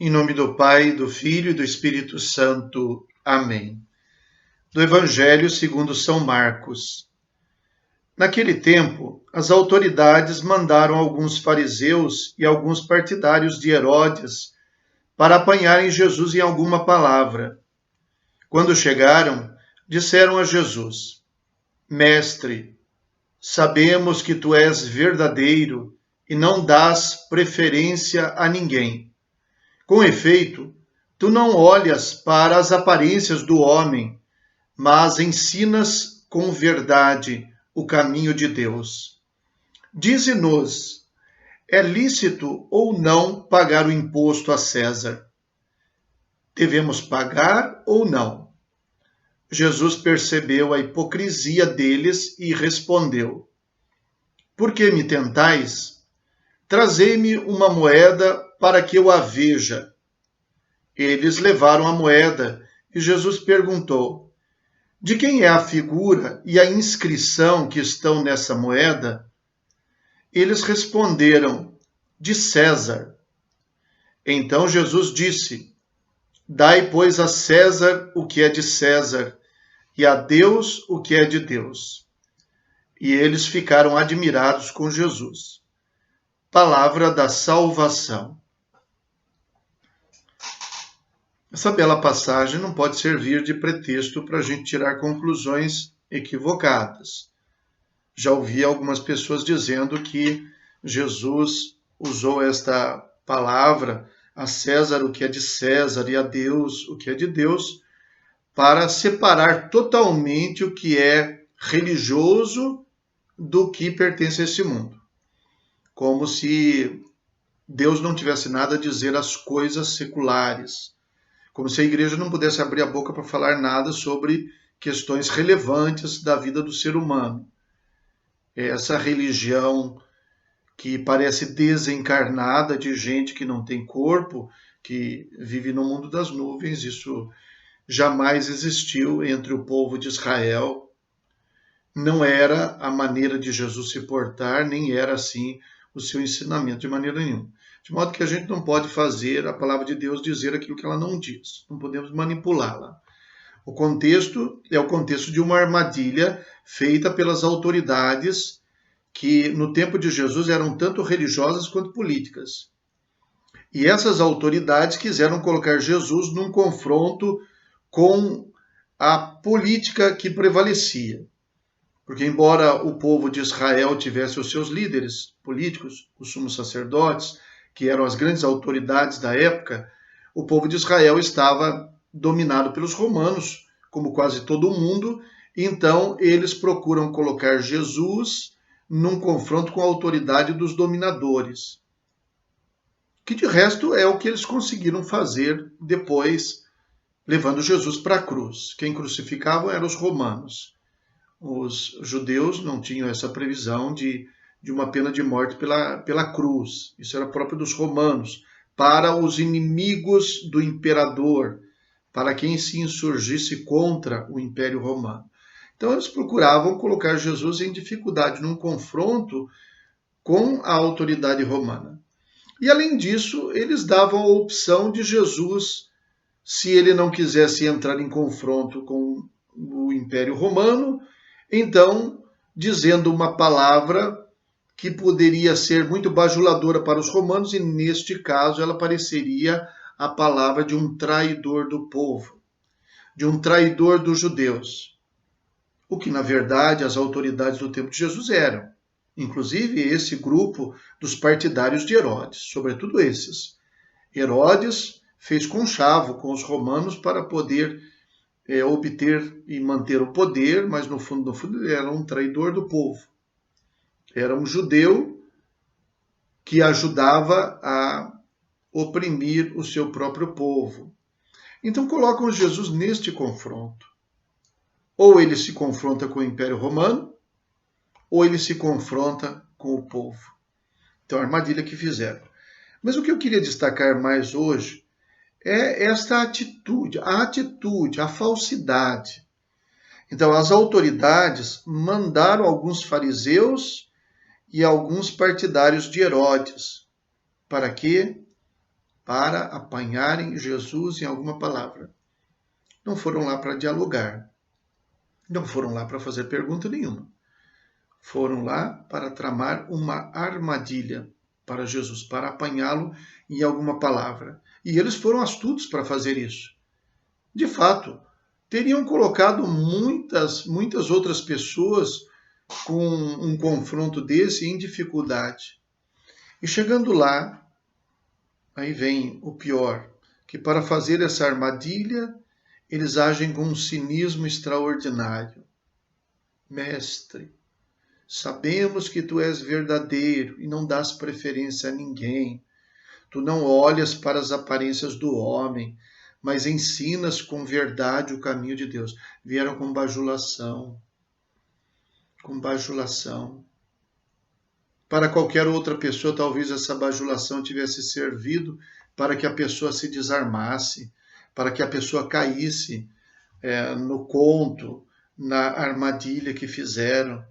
Em nome do Pai, do Filho e do Espírito Santo. Amém. Do Evangelho segundo São Marcos. Naquele tempo, as autoridades mandaram alguns fariseus e alguns partidários de Herodes para apanharem Jesus em alguma palavra. Quando chegaram, disseram a Jesus: Mestre, sabemos que tu és verdadeiro e não dás preferência a ninguém. Com efeito, tu não olhas para as aparências do homem, mas ensinas com verdade o caminho de Deus. Dize-nos, é lícito ou não pagar o imposto a César? Devemos pagar ou não? Jesus percebeu a hipocrisia deles e respondeu: Por que me tentais? Trazei-me uma moeda para que eu a veja. Eles levaram a moeda e Jesus perguntou: De quem é a figura e a inscrição que estão nessa moeda? Eles responderam: De César. Então Jesus disse: Dai, pois, a César o que é de César, e a Deus o que é de Deus. E eles ficaram admirados com Jesus. Palavra da salvação. Essa bela passagem não pode servir de pretexto para a gente tirar conclusões equivocadas. Já ouvi algumas pessoas dizendo que Jesus usou esta palavra, a César o que é de César e a Deus o que é de Deus, para separar totalmente o que é religioso do que pertence a esse mundo. Como se Deus não tivesse nada a dizer às coisas seculares. Como se a igreja não pudesse abrir a boca para falar nada sobre questões relevantes da vida do ser humano. Essa religião que parece desencarnada de gente que não tem corpo, que vive no mundo das nuvens, isso jamais existiu entre o povo de Israel. Não era a maneira de Jesus se portar, nem era assim o seu ensinamento de maneira nenhuma. De modo que a gente não pode fazer a palavra de Deus dizer aquilo que ela não diz. Não podemos manipulá-la. O contexto é o contexto de uma armadilha feita pelas autoridades que no tempo de Jesus eram tanto religiosas quanto políticas. E essas autoridades quiseram colocar Jesus num confronto com a política que prevalecia. Porque embora o povo de Israel tivesse os seus líderes políticos, os sumos sacerdotes, que eram as grandes autoridades da época, o povo de Israel estava dominado pelos romanos, como quase todo o mundo, então eles procuram colocar Jesus num confronto com a autoridade dos dominadores. Que de resto é o que eles conseguiram fazer depois, levando Jesus para a cruz. Quem crucificavam eram os romanos. Os judeus não tinham essa previsão de uma pena de morte pela cruz. Isso era próprio dos romanos, para os inimigos do imperador, para quem se insurgisse contra o Império Romano. Então eles procuravam colocar Jesus em dificuldade, num confronto com a autoridade romana. E além disso, eles davam a opção de Jesus, se ele não quisesse entrar em confronto com o Império Romano, então, dizendo uma palavra que poderia ser muito bajuladora para os romanos, e neste caso ela pareceria a palavra de um traidor do povo, de um traidor dos judeus. O que, na verdade, as autoridades do tempo de Jesus eram. Inclusive esse grupo dos partidários de Herodes, sobretudo esses. Herodes fez conchavo com os romanos para poder obter e manter o poder, mas no fundo ele era um traidor do povo. Era um judeu que ajudava a oprimir o seu próprio povo. Então colocam Jesus neste confronto. Ou ele se confronta com o Império Romano, ou ele se confronta com o povo. Então, a armadilha que fizeram. Mas o que eu queria destacar mais hoje é esta atitude, a falsidade. Então, as autoridades mandaram alguns fariseus e alguns partidários de Herodes. Para quê? para apanharem Jesus em alguma palavra. Não foram lá para dialogar. Não foram lá para fazer pergunta nenhuma. Foram lá para tramar uma armadilha para Jesus, para apanhá-lo em alguma palavra. E eles foram astutos para fazer isso. De fato, teriam colocado muitas outras pessoas com um confronto desse em dificuldade. E chegando lá, aí vem o pior, que para fazer essa armadilha, eles agem com um cinismo extraordinário. Mestre, sabemos que tu és verdadeiro e não dás preferência a ninguém. Tu não olhas para as aparências do homem, mas ensinas com verdade o caminho de Deus. Vieram com bajulação. Com bajulação. Para qualquer outra pessoa, talvez essa bajulação tivesse servido para que a pessoa se desarmasse, para que a pessoa caísse no conto, na armadilha que fizeram.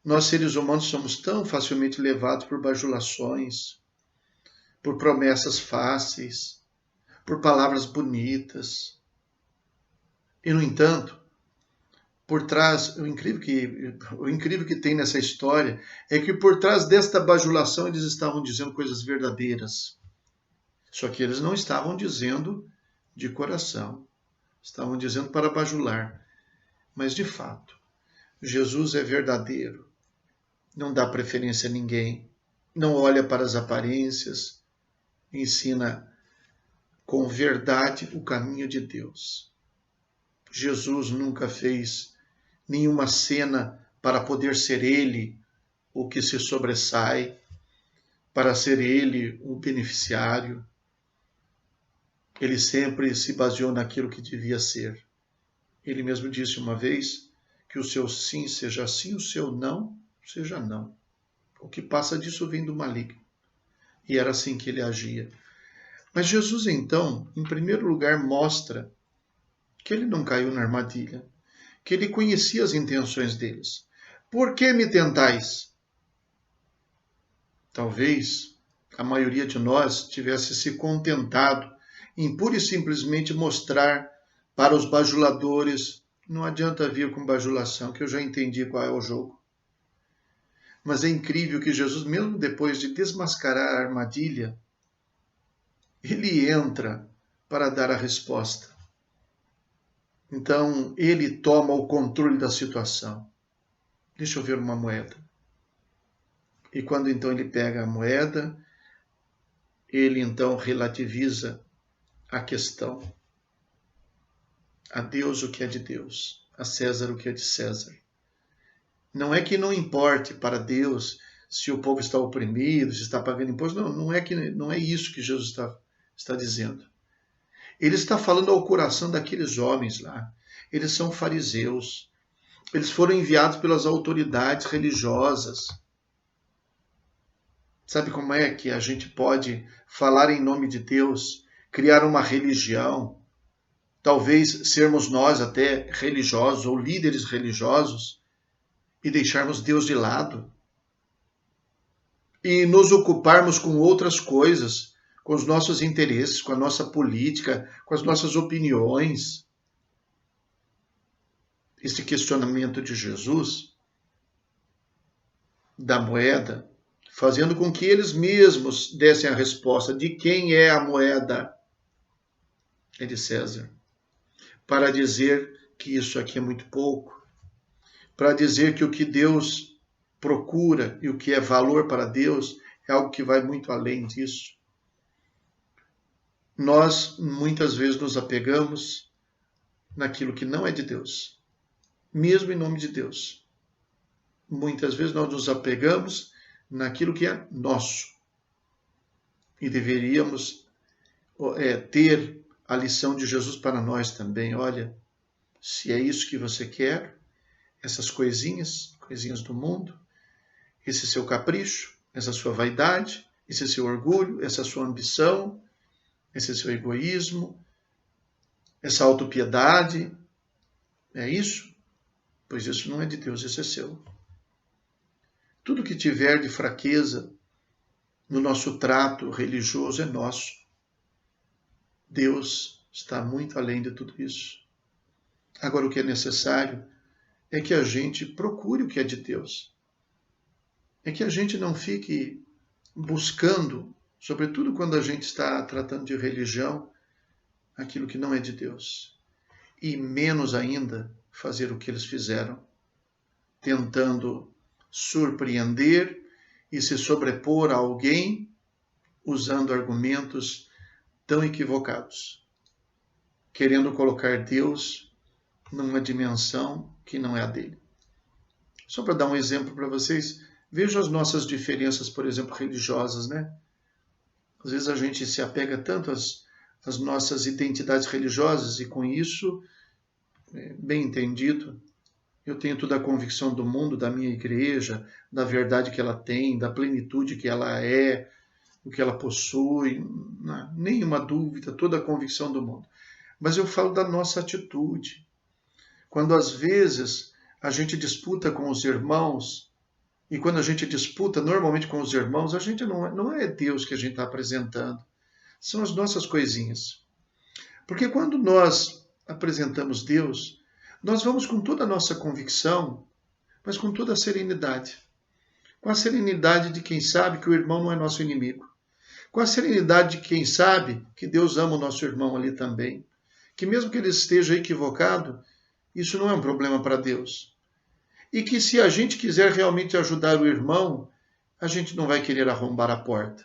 Nós, seres humanos, somos tão facilmente levados por bajulações, por promessas fáceis, por palavras bonitas. E, no entanto, por trás, o incrível que tem nessa história é que por trás desta bajulação eles estavam dizendo coisas verdadeiras. Só que eles não estavam dizendo de coração, estavam dizendo para bajular. Mas, de fato, Jesus é verdadeiro, não dá preferência a ninguém, não olha para as aparências, ensina com verdade o caminho de Deus. Jesus nunca fez nenhuma cena para poder ser ele o que se sobressai, para ser ele o beneficiário. Ele sempre se baseou naquilo que devia ser. Ele mesmo disse uma vez que o seu sim seja sim, o seu não seja não. O que passa disso vem do maligno. E era assim que ele agia. Mas Jesus, então, em primeiro lugar, mostra que ele não caiu na armadilha, que ele conhecia as intenções deles. Por que me tentais? Talvez a maioria de nós tivesse se contentado em pura e simplesmente mostrar para os bajuladores: não adianta vir com bajulação, que eu já entendi qual é o jogo. Mas é incrível que Jesus, mesmo depois de desmascarar a armadilha, ele entra para dar a resposta. Então, ele toma o controle da situação. Deixa eu ver uma moeda. E quando então ele pega a moeda, ele então relativiza a questão. A Deus o que é de Deus, a César o que é de César. Não é que não importe para Deus se o povo está oprimido, se está pagando imposto. Não é isso que Jesus está dizendo. Ele está falando ao coração daqueles homens lá. Eles são fariseus. Eles foram enviados pelas autoridades religiosas. Sabe como é que a gente pode falar em nome de Deus, criar uma religião, talvez sermos nós até religiosos ou líderes religiosos e deixarmos Deus de lado e nos ocuparmos com outras coisas, com os nossos interesses, com a nossa política, com as nossas opiniões? Esse questionamento de Jesus, da moeda, fazendo com que eles mesmos dessem a resposta de quem é a moeda. É de César. Para dizer que isso aqui é muito pouco. Para dizer que o que Deus procura e o que é valor para Deus é algo que vai muito além disso. Nós, muitas vezes, nos apegamos naquilo que não é de Deus, mesmo em nome de Deus. Muitas vezes nós nos apegamos naquilo que é nosso. E deveríamos ter a lição de Jesus para nós também. Olha, se é isso que você quer, essas coisinhas do mundo, esse seu capricho, essa sua vaidade, esse seu orgulho, essa sua ambição, esse seu egoísmo, essa autopiedade, é isso? Pois isso não é de Deus, isso é seu. Tudo que tiver de fraqueza no nosso trato religioso é nosso. Deus está muito além de tudo isso. Agora, o que é necessário é que a gente procure o que é de Deus. É que a gente não fique buscando, sobretudo quando a gente está tratando de religião, aquilo que não é de Deus. E menos ainda fazer o que eles fizeram, tentando surpreender e se sobrepor a alguém usando argumentos tão equivocados, querendo colocar Deus numa dimensão que não é a dele. Só para dar um exemplo para vocês, vejam as nossas diferenças, por exemplo, religiosas, né? Às vezes a gente se apega tanto às nossas identidades religiosas e com isso, bem entendido, eu tenho toda a convicção do mundo, da minha igreja, da verdade que ela tem, da plenitude que ela é, o que ela possui, nenhuma dúvida, toda a convicção do mundo. Mas eu falo da nossa atitude. Quando às vezes a gente disputa com os irmãos, e quando a gente disputa normalmente com os irmãos, a gente não é Deus que a gente está apresentando, são as nossas coisinhas. Porque quando nós apresentamos Deus, nós vamos com toda a nossa convicção, mas com toda a serenidade. Com a serenidade de quem sabe que o irmão não é nosso inimigo. Com a serenidade de quem sabe que Deus ama o nosso irmão ali também. Que mesmo que ele esteja equivocado, isso não é um problema para Deus. E que se a gente quiser realmente ajudar o irmão, a gente não vai querer arrombar a porta.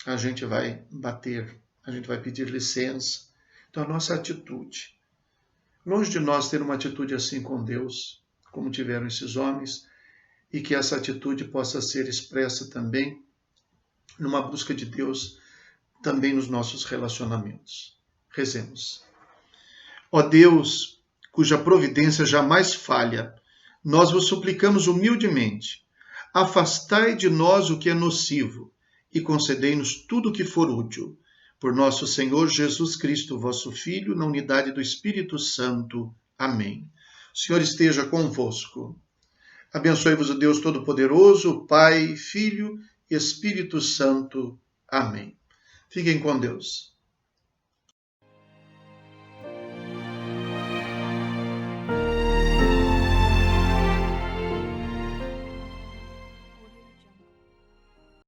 A gente vai bater, a gente vai pedir licença. Então a nossa atitude. Longe de nós ter uma atitude assim com Deus, como tiveram esses homens, e que essa atitude possa ser expressa também numa busca de Deus, também nos nossos relacionamentos. Rezemos. Ó Deus, cuja providência jamais falha, nós vos suplicamos humildemente, afastai de nós o que é nocivo e concedei-nos tudo o que for útil. Por nosso Senhor Jesus Cristo, vosso Filho, na unidade do Espírito Santo. Amém. O Senhor esteja convosco. Abençoe-vos o Deus Todo-Poderoso, Pai, Filho e Espírito Santo. Amém. Fiquem com Deus.